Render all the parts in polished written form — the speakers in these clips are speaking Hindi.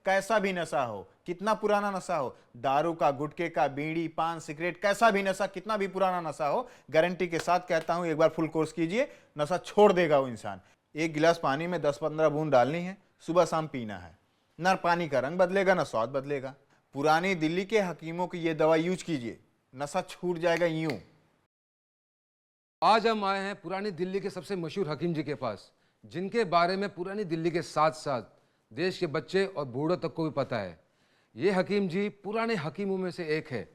कैसा भी नशा हो, कितना पुराना नशा हो, दारू का, गुटखे का, बीड़ी, पान, सिगरेट, कैसा भी नशा, कितना भी पुराना नशा हो, गारंटी के साथ कहता हूं एक बार फुल कोर्स कीजिए, नशा छोड़ देगा वो इंसान। एक गिलास पानी में 10-15 बूंद डालनी है, सुबह शाम पीना है। ना पानी का रंग बदलेगा, ना स्वाद बदलेगा। पुरानी दिल्ली के हकीमों की ये दवा यूज कीजिए, नशा छूट जाएगा यूं। आज हम आए हैं पुरानी दिल्ली के सबसे मशहूर हकीम जी के पास, जिनके बारे में पुरानी दिल्ली के साथ साथ देश के बच्चे और बूढ़ों तक को भी पता है। ये हकीम जी पुराने हकीमों में से एक है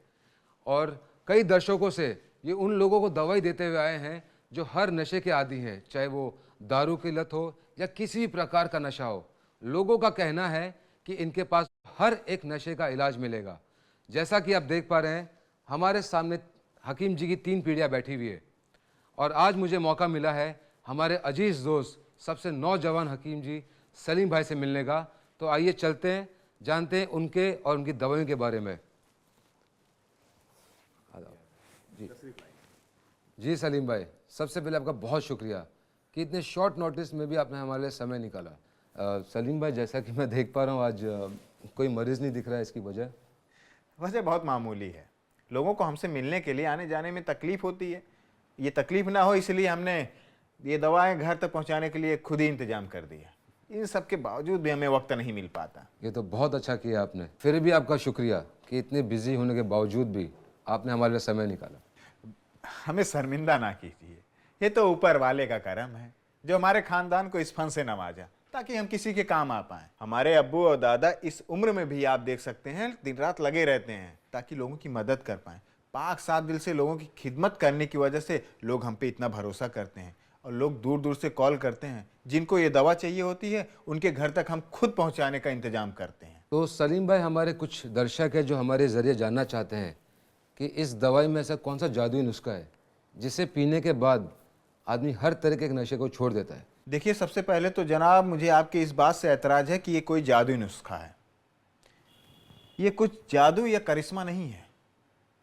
और कई दशकों से ये उन लोगों को दवाई देते हुए आए हैं जो हर नशे के आदी हैं, चाहे वो दारू की लत हो या किसी भी प्रकार का नशा हो। लोगों का कहना है कि इनके पास हर एक नशे का इलाज मिलेगा। जैसा कि आप देख पा रहे हैं, हमारे सामने हकीम जी की 3 पीढ़ियाँ बैठी हुई है और आज मुझे मौका मिला है हमारे अजीज दोस्त, सबसे नौजवान हकीम जी सलीम भाई से मिलने का। तो आइए चलते हैं, जानते हैं उनके और उनकी दवाइयों के बारे में। जी सलीम भाई, सबसे पहले आपका बहुत शुक्रिया कि इतने शॉर्ट नोटिस में भी आपने हमारे लिए समय निकाला। सलीम भाई, जैसा कि मैं देख पा रहा हूँ आज कोई मरीज़ नहीं दिख रहा है, इसकी वजह बहुत मामूली है। लोगों को हमसे मिलने के लिए आने जाने में तकलीफ होती है। ये तकलीफ ना हो इसलिए हमने ये दवाएं घर तक पहुंचाने के लिए खुद ही इंतजाम कर दिया। इन सब के बावजूद भी हमें वक्त नहीं मिल पाता। ये तो बहुत अच्छा किया आपने। फिर भी आपका शुक्रिया कि इतने बिजी होने के बावजूद भी आपने हमारे लिए समय निकाला। हमें शर्मिंदा ना कीजिए, ये तो ऊपर वाले का करम है जो हमारे खानदान को इस फन से नवाजा ताकि हम किसी के काम आ पाएं। हमारे अब्बू और दादा इस उम्र में भी आप देख सकते हैं दिन रात लगे रहते हैं ताकि लोगों की मदद कर पाएं। पाक साफ दिल से लोगों की खिदमत करने की वजह से लोग हम पे इतना भरोसा करते हैं और लोग दूर दूर से कॉल करते हैं। जिनको ये दवा चाहिए होती है उनके घर तक हम खुद पहुंचाने का इंतजाम करते हैं। तो सलीम भाई, हमारे कुछ दर्शक है जो हमारे ज़रिए जानना चाहते हैं कि इस दवाई में ऐसा कौन सा जादुई नुस्खा है जिसे पीने के बाद आदमी हर तरह के नशे को छोड़ देता है। देखिए, सबसे पहले तो जनाब मुझे आपके इस बात से ऐतराज़ है कि ये कोई जादुई नुस्खा है। ये कुछ जादू या करिश्मा नहीं है,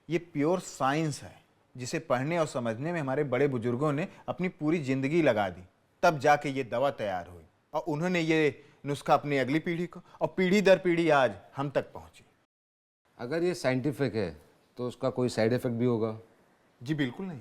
ये प्योर साइंस है जिसे पढ़ने और समझने में हमारे बड़े बुजुर्गों ने अपनी पूरी ज़िंदगी लगा दी, तब जाके ये दवा तैयार हुई और उन्होंने ये नुस्खा अपनी अगली पीढ़ी को और पीढ़ी दर पीढ़ी आज हम तक पहुंची। अगर ये साइंटिफिक है तो उसका कोई साइड इफ़ेक्ट भी होगा? जी बिल्कुल नहीं।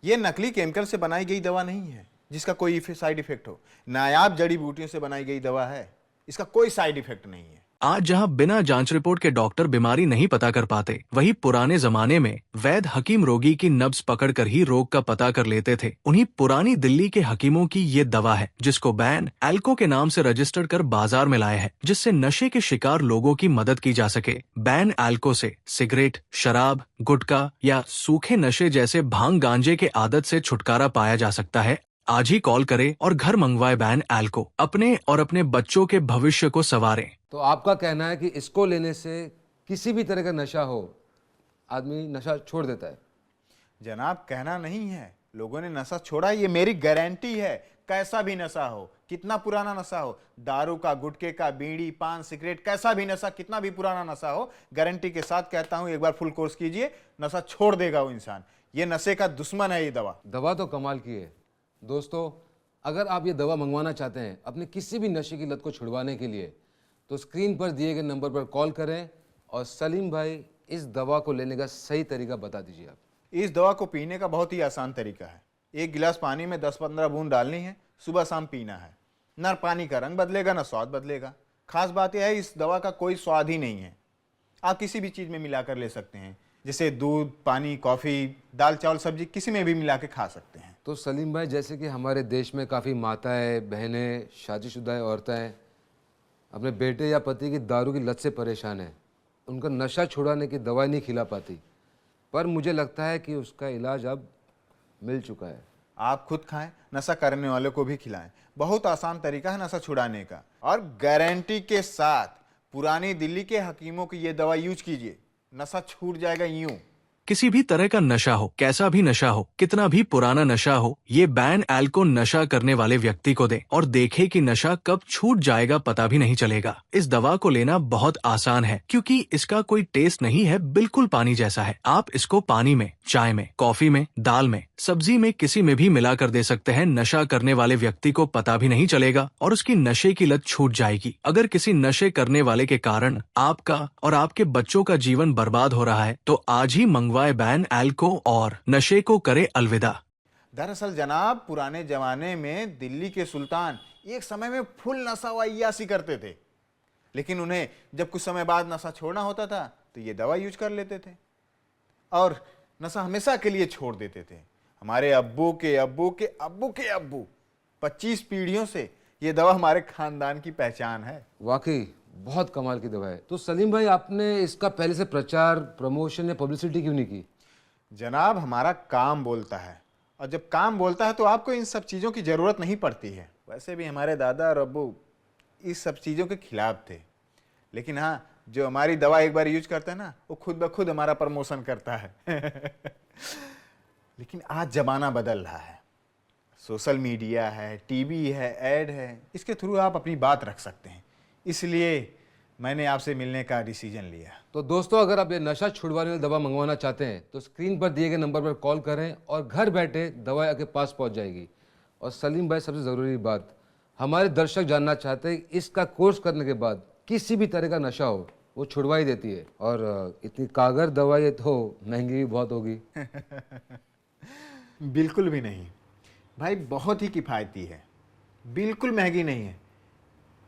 ये नकली केमिकल से बनाई गई दवा नहीं है जिसका कोई साइड इफेक्ट हो। नायाब जड़ी बूटियों से बनाई गई दवा है, इसका कोई साइड इफेक्ट नहीं है। आज जहां बिना जांच रिपोर्ट के डॉक्टर बीमारी नहीं पता कर पाते, वहीं पुराने जमाने में वैद्य हकीम रोगी की नब्ज पकड़कर ही रोग का पता कर लेते थे। उन्हीं पुरानी दिल्ली के हकीमों की ये दवा है जिसको बैन एल्को के नाम से रजिस्टर्ड कर बाजार में लाया है, जिससे नशे के शिकार लोगों की मदद की जा सके। बैन एल्को से सिगरेट, शराब, गुटखा या सूखे नशे जैसे भांग गांजे के आदत से छुटकारा पाया जा सकता है। आज ही कॉल करें और घर मंगवाए बैन एल्को, अपने और अपने बच्चों के भविष्य को संवारें। तो आपका कहना है कि इसको लेने से किसी भी तरह का नशा हो, आदमी नशा छोड़ देता है? जनाब, कहना नहीं है, लोगों ने नशा छोड़ा, ये मेरी गारंटी है। कैसा भी नशा हो, कितना पुराना नशा हो, दारू का, गुटखे का, बीड़ी, पान, सिगरेट, कैसा भी नशा, कितना भी पुराना नशा हो, गारंटी के साथ कहता हूं एक बार फुल कोर्स कीजिए, नशा छोड़ देगा वो इंसान। ये नशे का दुश्मन है ये दवा। दवा तो कमाल की है। दोस्तों, अगर आप ये दवा मंगवाना चाहते हैं अपने किसी भी नशे की लत को छुड़वाने के लिए, तो स्क्रीन पर दिए गए नंबर पर कॉल करें और सलीम भाई इस दवा को लेने का सही तरीका बता दीजिए। आप इस दवा को पीने का बहुत ही आसान तरीका है। एक गिलास पानी में 10-15 बूंद डालनी है, सुबह शाम पीना है। ना पानी का रंग बदलेगा, ना स्वाद बदलेगा। खास बात यह है इस दवा का कोई स्वाद ही नहीं है। आप किसी भी चीज़ में मिलाकर ले सकते हैं, जैसे दूध, पानी, कॉफ़ी, दाल, चावल, सब्जी, किसी में भी मिला के खा सकते हैं। तो सलीम भाई, जैसे कि हमारे देश में काफ़ी माताएं, बहनें, शादीशुदा औरतें अपने बेटे या पति की दारू की लत से परेशान है, उनका नशा छुड़ाने की दवाई नहीं खिला पाती, पर मुझे लगता है कि उसका इलाज अब मिल चुका है। आप खुद खाएं, नशा करने वालों को भी खिलाएं। बहुत आसान तरीका है नशा छुड़ाने का और गारंटी के साथ पुरानी दिल्ली के हकीमों की ये दवा यूज कीजिए, नशा छूट जाएगा यूं। किसी भी तरह का नशा हो, कैसा भी नशा हो, कितना भी पुराना नशा हो, ये बैन एल्को नशा करने वाले व्यक्ति को दे और देखे कि नशा कब छूट जाएगा पता भी नहीं चलेगा। इस दवा को लेना बहुत आसान है क्योंकि इसका कोई टेस्ट नहीं है, बिल्कुल पानी जैसा है। आप इसको पानी में, चाय में, कॉफी में, दाल में, सब्जी में, किसी में भी मिला कर दे सकते हैं। नशा करने वाले व्यक्ति को पता भी नहीं चलेगा और उसकी नशे की लत छूट जाएगी। अगर किसी नशे करने वाले के कारण आपका और आपके बच्चों का जीवन बर्बाद हो रहा है तो आज ही मंगवाए बैन एल्को और नशे को करे अलविदा। दरअसल जनाब, पुराने जमाने में दिल्ली के सुल्तान एक समय में फुल नशा व अय्याशी करते थे, लेकिन उन्हें जब कुछ समय बाद नशा छोड़ना होता था तो ये दवा यूज कर लेते थे और नशा हमेशा के लिए छोड़ देते थे। हमारे अब्बू के अब्बू के अब्बू के अब्बू 25 पीढ़ियों से ये दवा हमारे खानदान की पहचान है। वाकई बहुत कमाल की दवा है। तो सलीम भाई, आपने इसका पहले से प्रचार, प्रमोशन या पब्लिसिटी क्यों नहीं की? जनाब, हमारा काम बोलता है और जब काम बोलता है तो आपको इन सब चीज़ों की ज़रूरत नहीं पड़ती है। वैसे भी हमारे दादा और अब्बू इस सब चीज़ों के खिलाफ थे, लेकिन हाँ, जो हमारी दवा एक बार यूज करता है ना, वो खुद ब खुद हमारा प्रमोशन करता है। लेकिन आज ज़माना बदल रहा है, सोशल मीडिया है, टीवी है, ऐड है, इसके थ्रू आप अपनी बात रख सकते हैं। इसलिए मैंने आपसे मिलने का डिसीजन लिया। तो दोस्तों, अगर आप ये नशा छुड़वाने वाली दवा मंगवाना चाहते हैं तो स्क्रीन पर दिए गए नंबर पर कॉल करें और घर बैठे दवा आपके पास पहुंच जाएगी। और सलीम भाई, सबसे ज़रूरी बात, हमारे दर्शक जानना चाहते हैं इसका कोर्स करने के बाद किसी भी तरह का नशा हो वो छुड़वा ही देती है। और इतनी कारगर दवा ये तो महंगी भी बहुत होगी। बिल्कुल भी नहीं भाई, बहुत ही किफ़ायती है, बिल्कुल महंगी नहीं है।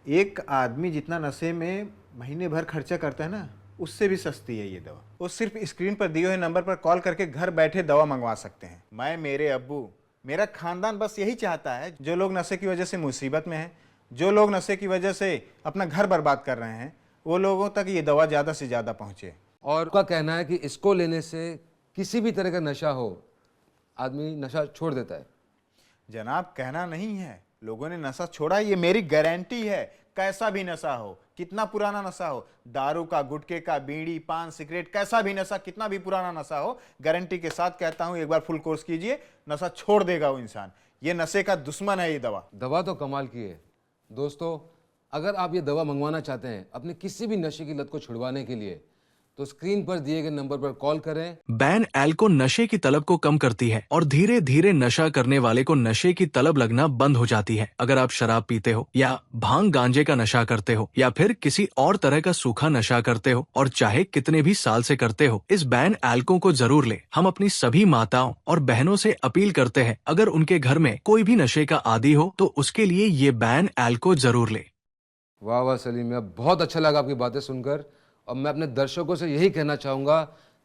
एक आदमी जितना नशे में महीने भर खर्चा करता है ना, उससे भी सस्ती है ये दवा। वो सिर्फ स्क्रीन पर दिए हुए नंबर पर कॉल करके घर बैठे दवा मंगवा सकते हैं। मैं, मेरे अब्बू, मेरा खानदान बस यही चाहता है, जो लोग नशे की वजह से मुसीबत में हैं, जो लोग नशे की वजह से अपना घर बर्बाद कर रहे हैं, वो लोगों तक ये दवा ज़्यादा से ज़्यादा पहुँचे। और उनका कहना है कि इसको लेने से किसी भी तरह का नशा हो, आदमी नशा छोड़ देता है। जनाब, कहना नहीं है, लोगों ने नशा छोड़ा, ये मेरी गारंटी है। कैसा भी नशा हो, कितना पुराना नशा हो, दारू का, गुटखे का, बीड़ी, पान, सिगरेट, कैसा भी नशा, कितना भी पुराना नशा हो, गारंटी के साथ कहता हूं, एक बार फुल कोर्स कीजिए, नशा छोड़ देगा वो इंसान। ये नशे का दुश्मन है ये दवा। दवा तो कमाल की है। दोस्तों, अगर आप ये दवा मंगवाना चाहते हैं अपने किसी भी नशे की लत को छुड़वाने के लिए, तो स्क्रीन पर दिए गए नंबर पर कॉल करें। बैन एल्को नशे की तलब को कम करती है और धीरे धीरे नशा करने वाले को नशे की तलब लगना बंद हो जाती है। अगर आप शराब पीते हो या भांग गांजे का नशा करते हो या फिर किसी और तरह का सूखा नशा करते हो और चाहे कितने भी साल से करते हो, इस बैन एल्को को जरूर ले। हम अपनी सभी माताओं और बहनों से अपील करते हैं, अगर उनके घर में कोई भी नशे का आदी हो तो उसके लिए ये बैन एल्को जरूर ले। वाह वाह सलीम भैया, बहुत अच्छा लगा आपकी बातें सुनकर। और मैं अपने दर्शकों से यही कहना चाहूँगा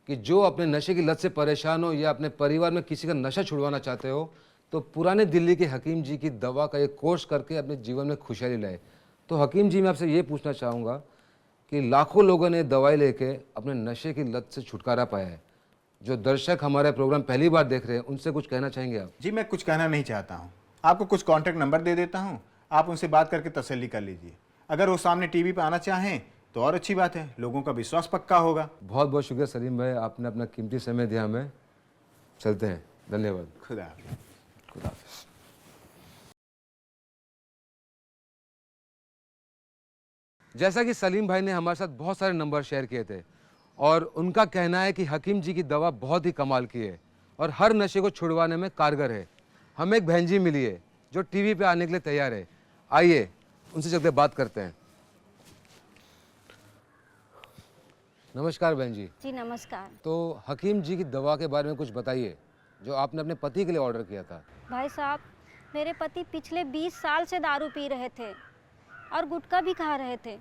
कि जो अपने नशे की लत से परेशान हो या अपने परिवार में किसी का नशा छुड़वाना चाहते हो, तो पुराने दिल्ली के हकीम जी की दवा का एक कोर्स करके अपने जीवन में खुशहाली लाए। तो हकीम जी, मैं आपसे ये पूछना चाहूँगा कि लाखों लोगों ने दवाई लेके अपने नशे की लत से छुटकारा पाया है। जो दर्शक हमारे प्रोग्राम पहली बार देख रहे हैं, उनसे कुछ कहना चाहेंगे आप? जी, मैं कुछ कहना नहीं चाहता हूँ। आपको कुछ कॉन्टैक्ट नंबर दे देता हूँ, आप उनसे बात करके तसल्ली कर लीजिए। अगर वो सामने टीवी पे आना चाहें तो और अच्छी बात है, लोगों का विश्वास पक्का होगा। बहुत बहुत शुक्रिया सलीम भाई, आपने अपना कीमती समय दिया हमें। चलते हैं, धन्यवाद। खुदा हाफिज़। खुदा हाफिज़। जैसा कि सलीम भाई ने हमारे साथ बहुत सारे नंबर शेयर किए थे और उनका कहना है कि हकीम जी की दवा बहुत ही कमाल की है और हर नशे को छुड़वाने में कारगर है। हमें एक बहन जी मिली है जो टीवी पे आने के लिए तैयार है। आइए उनसे चलते बात करते हैं। नमस्कार बहन जी। जी नमस्कार। तो हकीम जी की दवा के बारे में कुछ बताइए जो आपने अपने पति के लिए ऑर्डर किया था। भाई साहब, मेरे पति पिछले 20 साल से दारू पी रहे थे और गुटखा भी खा रहे थे।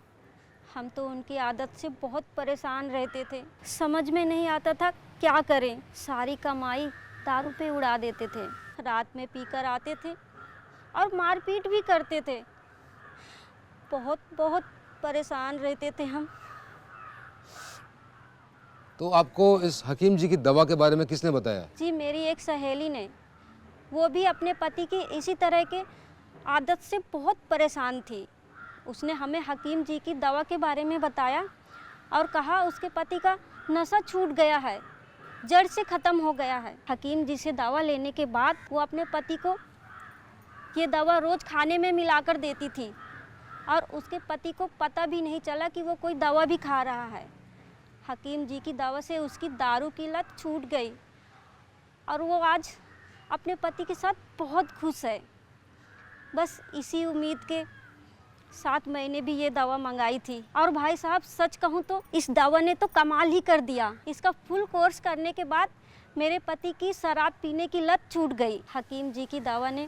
हम तो उनकी आदत से बहुत परेशान रहते थे, समझ में नहीं आता था क्या करें। सारी कमाई दारू पे उड़ा देते थे, रात में पीकर आते थे और मारपीट भी करते थे। बहुत बहुत परेशान रहते थे हम। तो आपको इस हकीम जी की दवा के बारे में किसने बताया? जी, मेरी एक सहेली ने। वो भी अपने पति की इसी तरह के आदत से बहुत परेशान थी। उसने हमें हकीम जी की दवा के बारे में बताया और कहा उसके पति का नशा छूट गया है। जड़ से ख़त्म हो गया है। हकीम जी से दवा लेने के बाद वो अपने पति को ये दवा रोज़ खाने में मिलाकर देती थी और उसके पति को पता भी नहीं चला कि वो कोई दवा भी खा रहा है। हकीम जी की दवा से उसकी दारू की लत छूट गई और वो आज अपने पति के साथ बहुत खुश है। बस इसी उम्मीद के साथ मैंने भी ये दवा मंगाई थी और भाई साहब सच कहूँ तो इस दवा ने तो कमाल ही कर दिया। इसका फुल कोर्स करने के बाद मेरे पति की शराब पीने की लत छूट गई। हकीम जी की दवा ने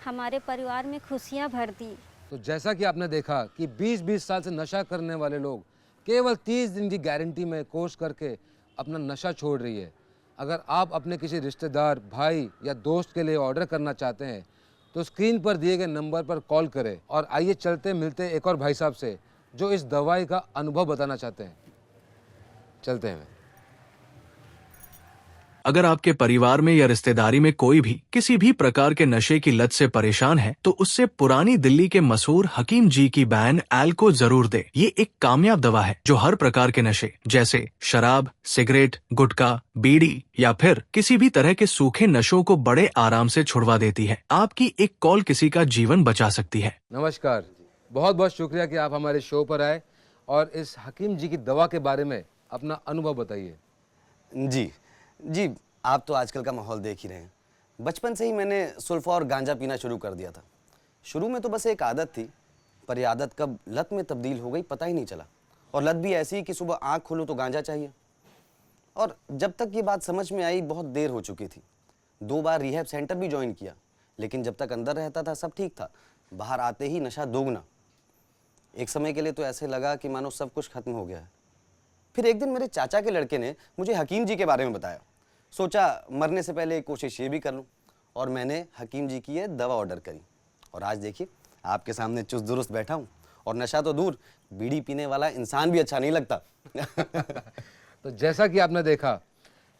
हमारे परिवार में खुशियाँ भर दी। तो जैसा कि आपने देखा कि 20-20 साल से नशा करने वाले लोग केवल 30 दिन की गारंटी में कोर्स करके अपना नशा छोड़ रही है। अगर आप अपने किसी रिश्तेदार, भाई या दोस्त के लिए ऑर्डर करना चाहते हैं तो स्क्रीन पर दिए गए नंबर पर कॉल करें और आइए चलते मिलते एक और भाई साहब से जो इस दवाई का अनुभव बताना चाहते हैं। चलते हैं। अगर आपके परिवार में या रिश्तेदारी में कोई भी किसी भी प्रकार के नशे की लत से परेशान है तो उससे पुरानी दिल्ली के मशहूर हकीम जी की बैन एल्को जरूर दे। ये एक कामयाब दवा है जो हर प्रकार के नशे जैसे शराब, सिगरेट, गुटखा, बीड़ी या फिर किसी भी तरह के सूखे नशों को बड़े आराम से छुड़वा देती है। आपकी एक कॉल किसी का जीवन बचा सकती है। नमस्कार, बहुत बहुत शुक्रिया कि आप हमारे शो पर आए और इस हकीम जी की दवा के बारे में अपना अनुभव बताइए। जी, आप तो आजकल का माहौल देख ही रहे हैं। बचपन से ही मैंने सुल्फा और गांजा पीना शुरू कर दिया था। शुरू में तो बस एक आदत थी, पर यह आदत कब लत में तब्दील हो गई पता ही नहीं चला। और लत भी ऐसी कि सुबह आँख खोलूँ तो गांजा चाहिए। और जब तक ये बात समझ में आई बहुत देर हो चुकी थी। 2 बार रिहैब सेंटर भी ज्वाइन किया, लेकिन जब तक अंदर रहता था सब ठीक था, बाहर आते ही नशा दोगुना। एक समय के लिए तो ऐसे लगा कि मानो सब कुछ खत्म हो गया है। फिर एक दिन मेरे चाचा के लड़के ने मुझे हकीम जी के बारे में बताया। सोचा मरने से पहले एक कोशिश ये भी कर लूं और मैंने हकीम जी की ये दवा ऑर्डर करी। और आज देखिए आपके सामने चुस्त दुरुस्त बैठा हूं और नशा तो दूर, बीड़ी पीने वाला इंसान भी अच्छा नहीं लगता। तो जैसा कि आपने देखा,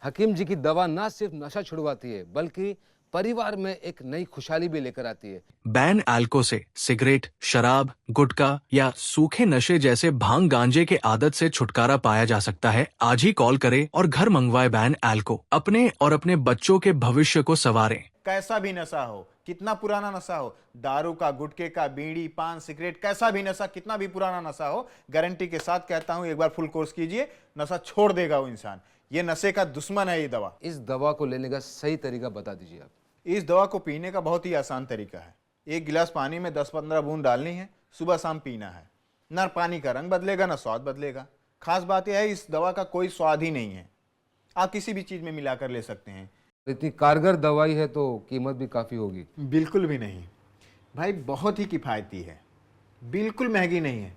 हकीम जी की दवा ना सिर्फ नशा छुड़वाती है बल्कि परिवार में एक नई खुशहाली भी लेकर आती है। बैन एल्को से सिगरेट, शराब, गुटखा या सूखे नशे जैसे भांग गांजे के आदत से छुटकारा पाया जा सकता है। आज ही कॉल करें और घर मंगवाए बैन एल्को। अपने और अपने बच्चों के भविष्य को संवारें। कैसा भी नशा हो, कितना पुराना नशा हो, दारू का, गुटखे का, बीड़ी, पान, सिगरेट, कैसा भी नशा, कितना भी पुराना नशा हो, गारंटी के साथ कहता हूं एक बार फुल कोर्स कीजिए, नशा छोड़ देगा वो इंसान। ये नशे का दुश्मन है ये दवा। इस दवा को लेने का सही तरीका बता दीजिए आप। इस दवा को पीने का बहुत ही आसान तरीका है। 1 गिलास पानी में 10-15 बूंद डालनी है, सुबह शाम पीना है। ना पानी का रंग बदलेगा ना स्वाद बदलेगा। खास बात यह है इस दवा का कोई स्वाद ही नहीं है, आप किसी भी चीज में मिलाकर ले सकते हैं। इतनी कारगर दवाई है तो कीमत भी काफ़ी होगी। बिल्कुल भी नहीं भाई, बहुत ही किफ़ायती है, बिल्कुल महंगी नहीं है।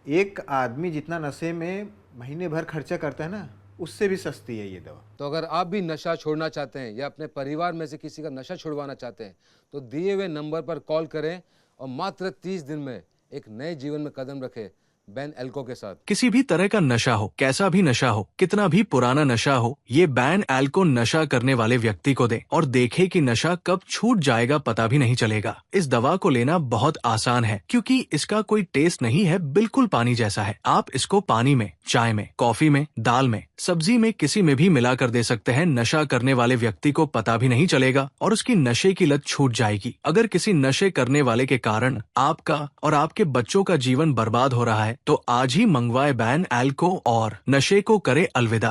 एक आदमी जितना नशे में महीने भर खर्चा करता है ना, उससे भी सस्ती है ये दवा। तो अगर आप भी नशा छोड़ना चाहते हैं या अपने परिवार में से किसी का नशा छुड़वाना चाहते हैं तो दिए हुए नंबर पर कॉल करें और मात्र 30 दिन में एक नए जीवन में कदम रखें बैन एल्को के साथ। किसी भी तरह का नशा हो, कैसा भी नशा हो, कितना भी पुराना नशा हो, ये बैन एल्को नशा करने वाले व्यक्ति को दे और देखे कि नशा कब छूट जाएगा पता भी नहीं चलेगा। इस दवा को लेना बहुत आसान है क्योंकि इसका कोई टेस्ट नहीं है, बिल्कुल पानी जैसा है। आप इसको पानी में, चाय में, कॉफी में, दाल में, सब्जी में, किसी में भी मिला कर दे सकते हैं। नशा करने वाले व्यक्ति को पता भी नहीं चलेगा और उसकी नशे की लत छूट जाएगी। अगर किसी नशे करने वाले के कारण आपका और आपके बच्चों का जीवन बर्बाद हो रहा है तो आज ही मंगवाए बैन एल्को और नशे को करे अलविदा।